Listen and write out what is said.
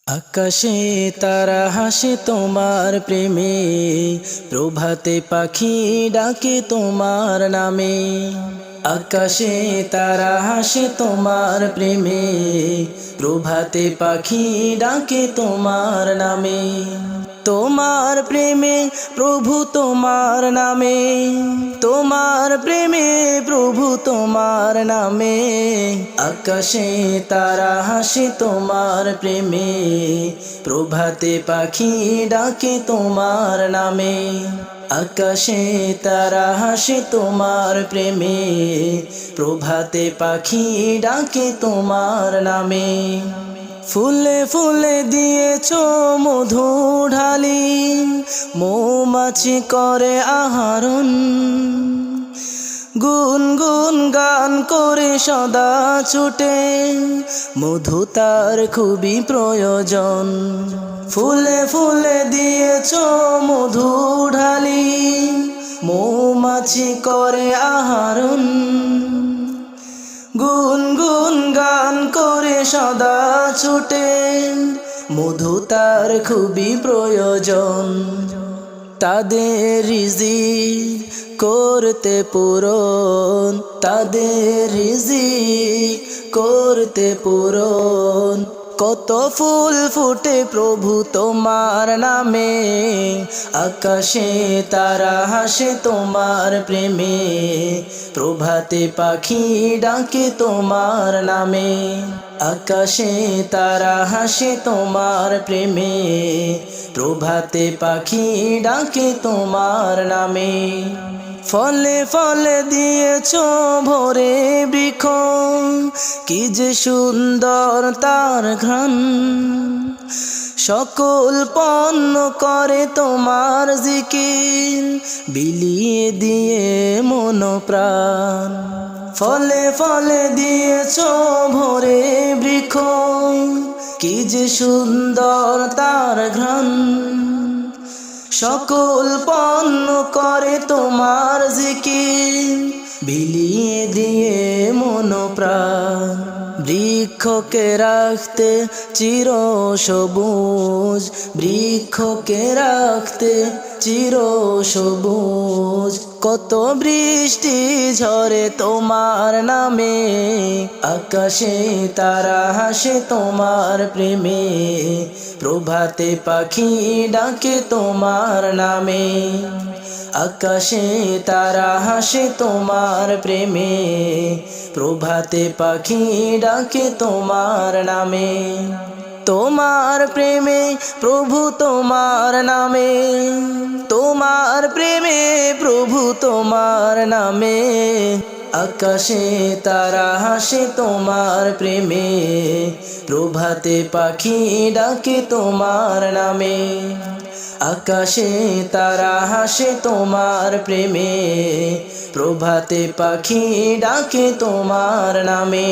আকাশে তারা হাসে তোমার প্রেমে, প্রভাতে পাখি ডাকে তোমার নামে। আকাশে তারা হাসে তোমার প্রেমে, প্রভাতে পাখি ডাকে তোমার নামে। তোমার প্রেমে প্রভু তোমার নামে, তোমার প্রেমে প্রভু তোমার নামে। আকাশে তারা হাসে তোমার প্রেমে, প্রভাতে পাখি ডাকে তোমার নামে। আকাশে তারা হাসে তোমার প্রেমে, প্রভাতে পাখি ডাকে তোমার নামে। ফুলে ফুলে দিয়েছ মধু ঢালি, মৌমাছি করে আহরণ। গুনগুন গান করে সদা ছুটে, মধু তার খুবই প্রয়োজন। ফুলে ফুলে দিয়েছ মধু ঢালি, মৌমাছি করে আহরণ। গুনগুন গান করে সদা ছুটে, মধু তার খুবই প্রয়োজন। তাদের রিজিক করতে পূরণ, তাদের রিজিক করতে পূরণ। কত ফুল ফুটে প্রভু তোমার নামে, আকাশে তারা হাসে তোমার প্রেমে, প্রভাতে পাখি ডাকে তোমার নামে। আকাশে তারা হাসে তোমার প্রেমে, প্রভাতে পাখি ডাকে তোমার নামে। ফলে ফলে দিয়েছ ভরে বৃক্ষ, কি যে সুন্দর তার ঘ্রাণ। সকল পণ্য করে তোমার জিকির, বিলিয়ে দিয়ে মন প্রাণ। ফলে ফলে দিয়েছ ভরে বৃক্ষ, কি যে সুন্দর তার ঘ্রাণ। সকল পণ্য করে তোমার জিকির, বিলিয়ে দিয়ে মন প্রাণ। বৃক্ষকে রাখতে চির সবুজ, বৃক্ষকে রাখতে চির সবুজ। কত বৃষ্টি ঝরে তোমার নামে, আকাশে তারা হাসে তোমার প্রেমে, প্রভাতে পাখি ডাকে তোমার নামে। আকাশে তারা হাসে তোমার প্রেমে, প্রভাতে পাখি ডাকে তোমার নামে। তোমার প্রেমে প্রভু তোমার নামে, তোমার প্রেমে প্রভু তোমার নামে। আকাশে তারা হাসে তোমার প্রেমে, প্রভাতে পাখি ডাকে তোমার নামে। আকাশে তারা হাসে তোমার প্রেমে, প্রভাতে পাখি ডাকে তোমার নামে।